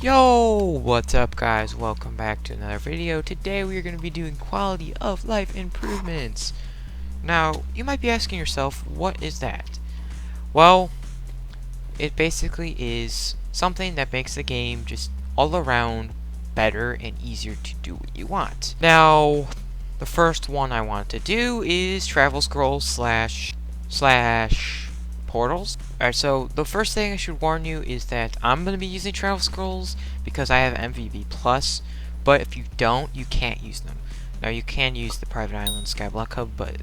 Yo, what's up guys? Welcome back to another video. Today we are going to be doing quality of life improvements. Now, you might be asking yourself, what is that? Well, it basically is something that makes the game just all around better and easier to do what you want. Now, the first one I want to do is travel scrolls slash portals. Alright, so the first thing I should warn you is that I'm going to be using travel scrolls because I have MVP plus, but if you don't, you can't use them. Now you can use the private island Skyblock hub, but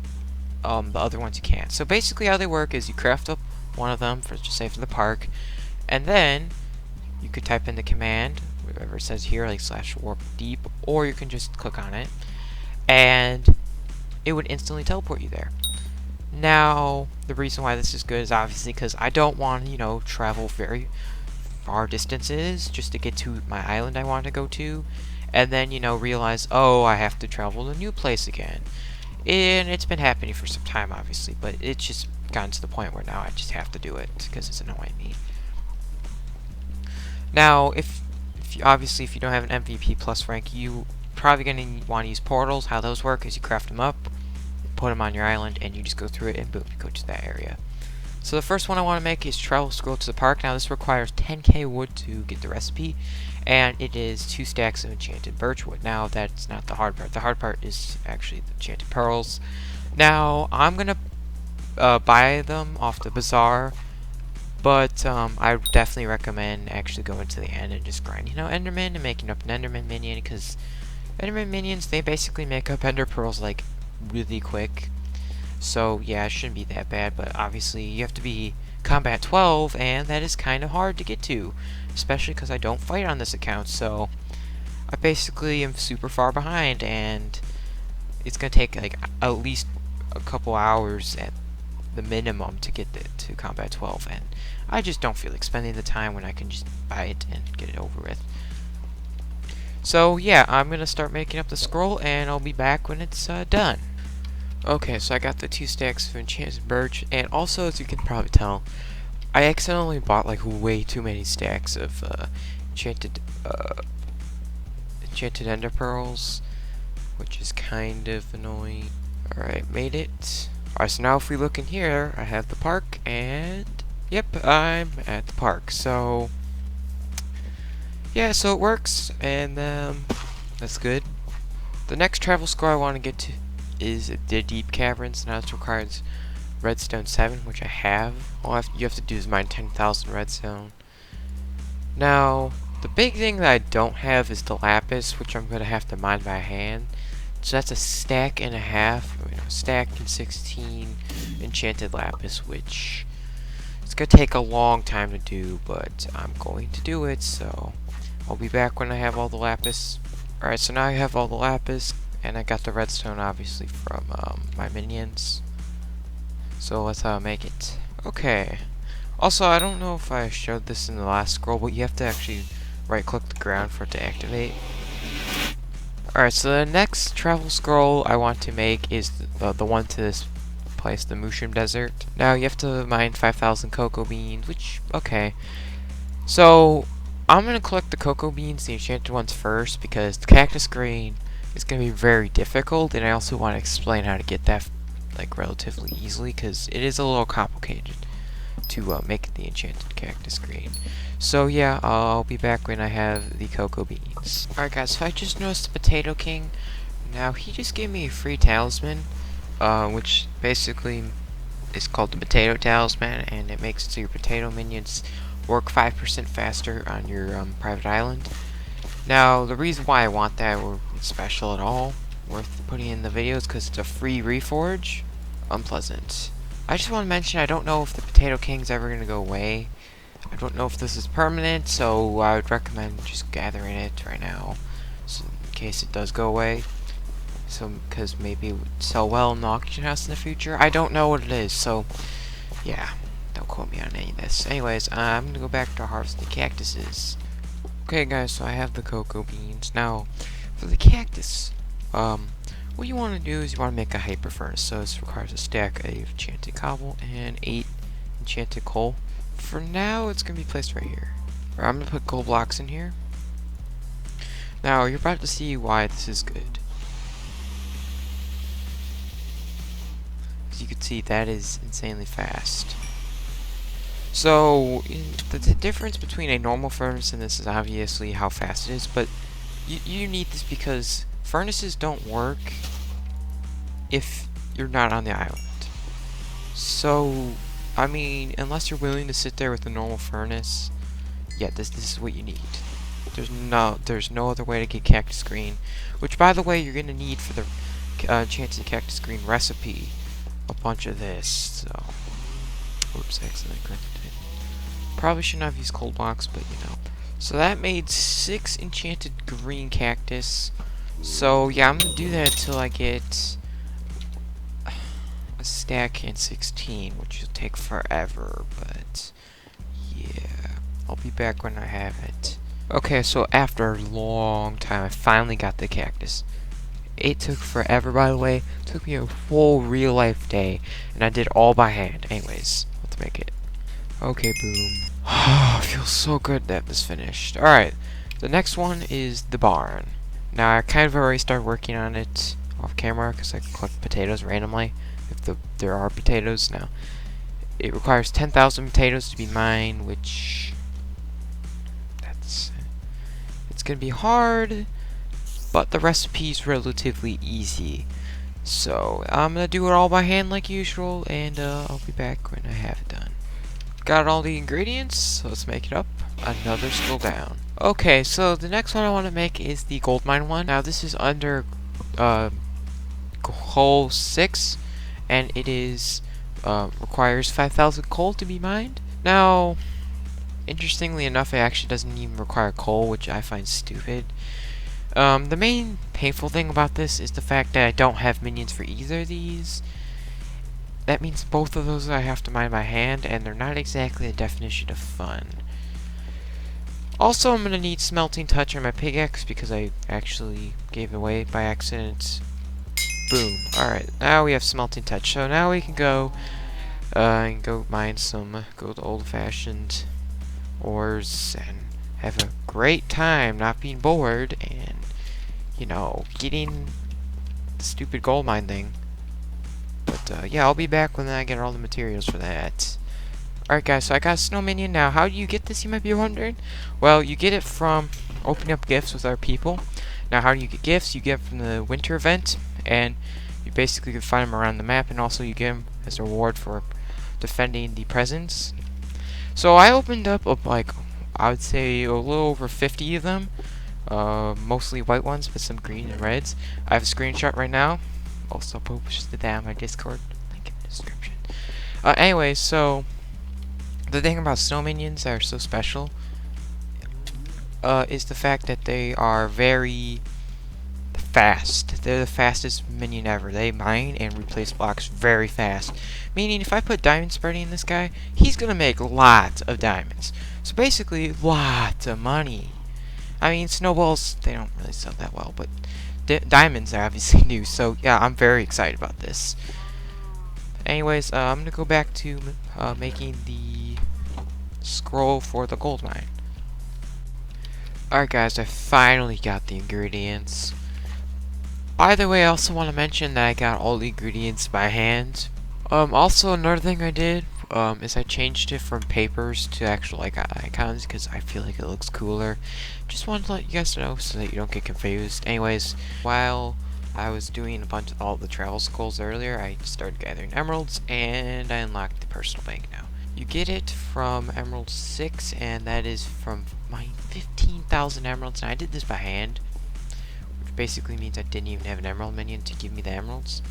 the other ones you can't. So basically how they work is you craft up one of them for just say for the park, and then you could type in the command, whatever it says here, like /warp-deep, or you can just click on it, and it would instantly teleport you there. Now, the reason why this is good is obviously because I don't want to, travel very far distances just to get to my island I want to go to, and then, realize, oh, I have to travel to a new place again. And it's been happening for some time, obviously, but it's just gotten to the point where now I just have to do it because it's annoying me. Now, if you don't have an MVP plus rank, you probably going to want to use portals. How those work is you craft them up, put them on your island, and you just go through it, and boom, you go to that area. So the first one I want to make is travel scroll to the park. Now this requires 10k wood to get the recipe, and it is 2 stacks of enchanted birchwood. Now that's not the hard part. The hard part is actually the enchanted pearls. Now I'm gonna buy them off the bazaar, but I definitely recommend actually going to the end and just grinding Enderman and making up an Enderman minion, because Enderman minions, they basically make up Ender pearls like really quick. So yeah, it shouldn't be that bad, but obviously you have to be combat 12, and that is kind of hard to get to, especially because I don't fight on this account, so I basically am super far behind, and it's gonna take like at least a couple hours at the minimum to get to combat 12, and I just don't feel like spending the time when I can just buy it and get it over with. So yeah, I'm gonna start making up the scroll, and I'll be back when it's done. Okay, so I got the 2 stacks of enchanted birch, and also, as you can probably tell, I accidentally bought like way too many stacks of enchanted ender pearls, which is kind of annoying. Alright, made it. Alright, so now if we look in here, I have the park, and yep, I'm at the park. So yeah, so it works, and that's good. The next travel scroll I want to get to is the deep caverns. Now this requires redstone 7, which I have. All you have to do is mine 10,000 redstone. Now, the big thing that I don't have is the lapis, which I'm going to have to mine by hand. So that's a stack and a half, stack and 16 enchanted lapis, which it's going to take a long time to do, but I'm going to do it, so I'll be back when I have all the lapis. Alright, so now I have all the lapis, and I got the redstone obviously from my minions. So let's make it. Okay. Also, I don't know if I showed this in the last scroll, but you have to actually right click the ground for it to activate. Alright, so the next travel scroll I want to make is the one to this place, the Mushroom Desert. Now you have to mine 5,000 cocoa beans, which, okay. So I'm gonna collect the cocoa beans, the enchanted ones first, because the cactus green is going to be very difficult, and I also want to explain how to get that like relatively easily, because it is a little complicated to make the enchanted cactus green. So yeah, I'll be back when I have the cocoa beans. Alright guys, so I just noticed the Potato King. Now he just gave me a free talisman, which basically is called the Potato Talisman, and it makes so your potato minions work 5% faster on your private island. Now, the reason why I want that, or it's special at all, worth putting in the video, is because it's a free reforge. Unpleasant. I just want to mention, I don't know if the Potato King's ever going to go away. I don't know if this is permanent, so I would recommend just gathering it right now, so in case it does go away. So, because maybe it would sell well in the auction house in the future. I don't know what it is, so yeah, don't quote me on any of this. Anyways, I'm going to go back to harvesting cactuses. Okay guys, so I have the cocoa beans. Now, for the cactus, what you want to do is you want to make a hyper furnace. So this requires a stack of enchanted cobble and 8 enchanted coal. For now, it's going to be placed right here. I'm going to put coal blocks in here. Now, you're about to see why this is good. As you can see, that is insanely fast. So, the difference between a normal furnace and this is obviously how fast it is, but you need this because furnaces don't work if you're not on the island. So, I mean, unless you're willing to sit there with a normal furnace, yeah, this is what you need. There's no other way to get cactus green, which, by the way, you're gonna need for the chance of cactus green recipe. A bunch of this. So, oops, accidentally corrected it. Probably shouldn't have used cold blocks, but you know. So that made 6 enchanted green cactus. So yeah, I'm gonna do that until I get a stack and 16, which will take forever, but yeah, I'll be back when I have it. Okay, so after a long time, I finally got the cactus. It took forever, by the way. It took me a full real-life day, and I did all by hand. Anyways, let's make it. Okay, boom. Oh, it feels so good that this finished. Alright, the next one is the barn. Now, I kind of already started working on it off camera, because I can collect potatoes randomly, if there are potatoes. Now, it requires 10,000 potatoes to be mined, which... it's gonna be hard, but the recipe's relatively easy. So, I'm gonna do it all by hand like usual, and I'll be back when I have it done. Got all the ingredients, so let's make it up. Another scroll down. Okay, so the next one I want to make is the gold mine one. Now, this is under hole 6, and it is requires 5,000 coal to be mined. Now, interestingly enough, it actually doesn't even require coal, which I find stupid. The main painful thing about this is the fact that I don't have minions for either of these. That means both of those I have to mine by hand, and they're not exactly a definition of fun. Also, I'm going to need smelting touch on my pickaxe because I actually gave it away by accident. Boom. Alright, now we have smelting touch. So now we can go and go mine some good old-fashioned ores and have a great time not being bored and, you know, getting the stupid gold mine thing. But yeah, I'll be back when I get all the materials for that. Alright guys, so I got a snow minion now. How do you get this, you might be wondering? Well, you get it from opening up gifts with our people. Now, how do you get gifts? You get from the winter event, and you basically can find them around the map, and also you get them as a reward for defending the presents. So I opened up, like, I would say a little over 50 of them. Mostly white ones, but some green and reds. I have a screenshot right now. Also posted that on my Discord, link in the description. Anyway, so the thing about snow minions that are so special is the fact that they are very fast. They're the fastest minion ever. They mine and replace blocks very fast. Meaning, if I put diamond spreading in this guy, he's gonna make lots of diamonds. So basically, lots of money. I mean, snowballs, they don't really sell that well, but diamonds are obviously new, so yeah, I'm very excited about this. Anyways, I'm gonna go back to making the scroll for the gold mine. Alright guys, I finally got the ingredients. By the way, I also want to mention that I got all the ingredients by hand. Also another thing I did is I changed it from papers to actual like icons because I feel like it looks cooler. Just wanted to let you guys know so that you don't get confused. Anyways, while I was doing a bunch of all the travel scrolls earlier, I started gathering emeralds and I unlocked the personal bank now. You get it from Emerald 6, and that is from my 15,000 emeralds, and I did this by hand, which basically means I didn't even have an emerald minion to give me the emeralds.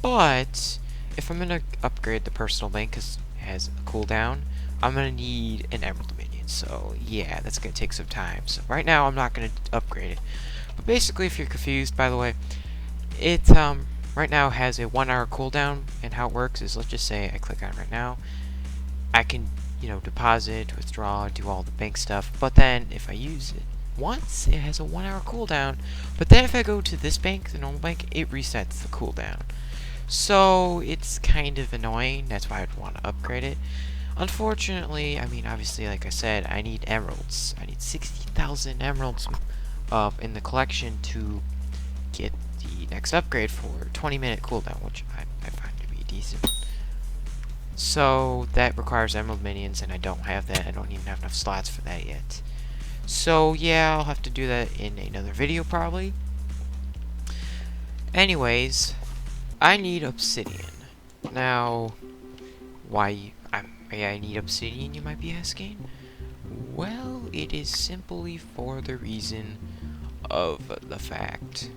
But if I'm gonna upgrade the personal bank because it has a cooldown, I'm gonna need an emerald minion. So yeah, that's gonna take some time. So right now I'm not gonna upgrade it. But basically, if you're confused, by the way, it right now has a 1 hour cooldown, and how it works is, let's just say I click on it right now. I can, you know, deposit, withdraw, do all the bank stuff, but then if I use it once, it has a 1 hour cooldown. But then if I go to this bank, the normal bank, it resets the cooldown. So it's kind of annoying. That's why I'd want to upgrade it. Unfortunately, I mean, obviously, like I said, I need emeralds. I need 60,000 emeralds in the collection to get the next upgrade for 20-minute cooldown, which I find to be decent. So that requires emerald minions, and I don't have that. I don't even have enough slots for that yet. So yeah, I'll have to do that in another video probably. Anyways, I need obsidian. Now, why I need obsidian, you might be asking? Well, it is simply for the reason of the fact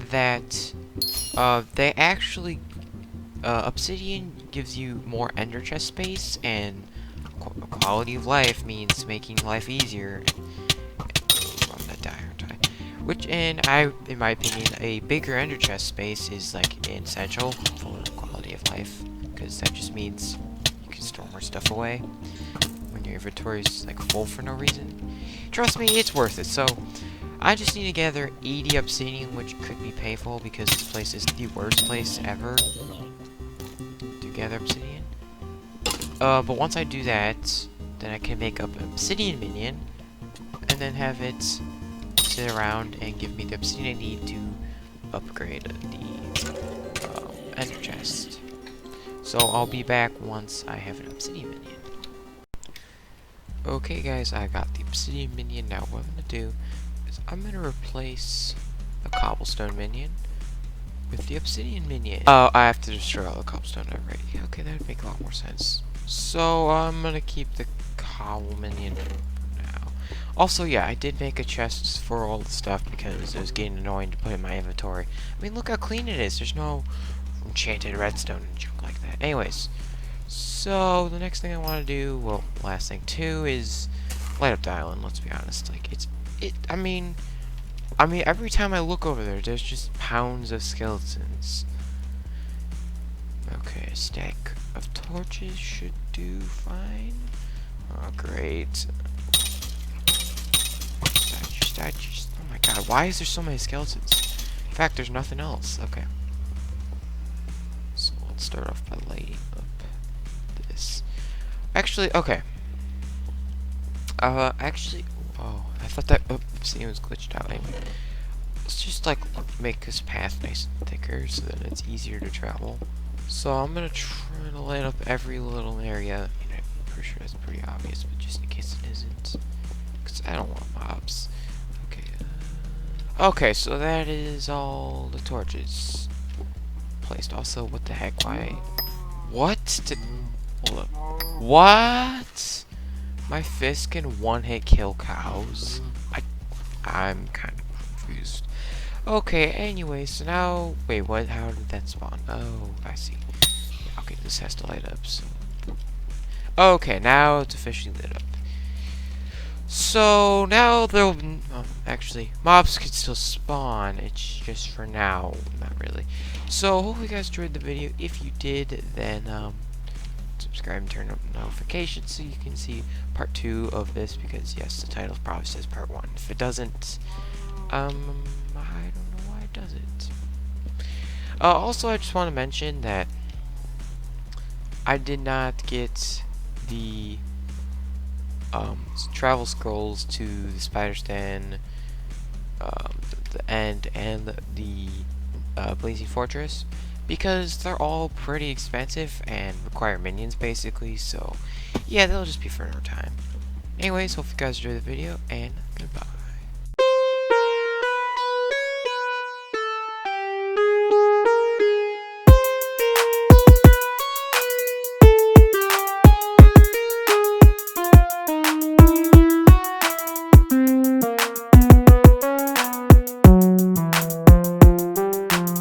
that they actually obsidian gives you more ender chest space, and quality of life means making life easier. I'm gonna die, aren't I? Which, in my opinion, a bigger ender chest space is like essential for quality of life, because that just means you can store more stuff away when your inventory is like full for no reason. Trust me, it's worth it. So I just need to gather 80 obsidian, which could be painful because this place is the worst place ever to gather obsidian. But once I do that, then I can make up an obsidian minion, and then have it sit around and give me the obsidian I need to upgrade the ender chest. So I'll be back once I have an obsidian minion. Okay guys, I got the obsidian minion. Now what I'm going to do is I'm going to replace the cobblestone minion with the obsidian minion. Oh, I have to destroy all the cobblestone already. Okay, that would make a lot more sense. So I'm going to keep the cobble minion for now. Also, yeah, I did make a chest for all the stuff because it was getting annoying to put in my inventory. I mean, look how clean it is. There's no enchanted redstone and junk like that. Anyways, so the next thing I want to do, well, last thing too, is light up the island. Let's be honest, like I mean, every time I look over there, there's just pounds of skeletons. Okay, a stack of torches should do fine. Oh, great. Oh my god, why is there so many skeletons? In fact, there's nothing else. Okay. So let's start off by lighting up this. Actually, okay. Actually, oh, I thought that obsidian was glitched out. Anyway, let's just like make this path nice and thicker so that it's easier to travel. So I'm gonna try to light up every little area. I mean, I'm pretty sure that's pretty obvious, but just in case it isn't, because I don't want mobs. Okay. Okay, so that is all the torches placed. Also, what the heck? Why? What? Hold up. What? My fist can one-hit kill cows? I'm kind of confused. Okay, anyway, so now... Wait, what? How did that spawn? Oh, I see. Okay, this has to light up, so... Okay, now it's officially lit up. So, now there'll... actually, mobs can still spawn. It's just for now. Not really. So, hope you guys enjoyed the video. If you did, then, subscribe and turn on notifications so you can see part 2 of this, because yes, the title probably says part 1. If it doesn't, I don't know why it doesn't. Also, I just want to mention that I did not get the travel scrolls to the Spider's Den, the end, and the Blazing Fortress, because they're all pretty expensive and require minions basically, so yeah, they'll just be for another time. Anyways, hope you guys enjoyed the video, and goodbye.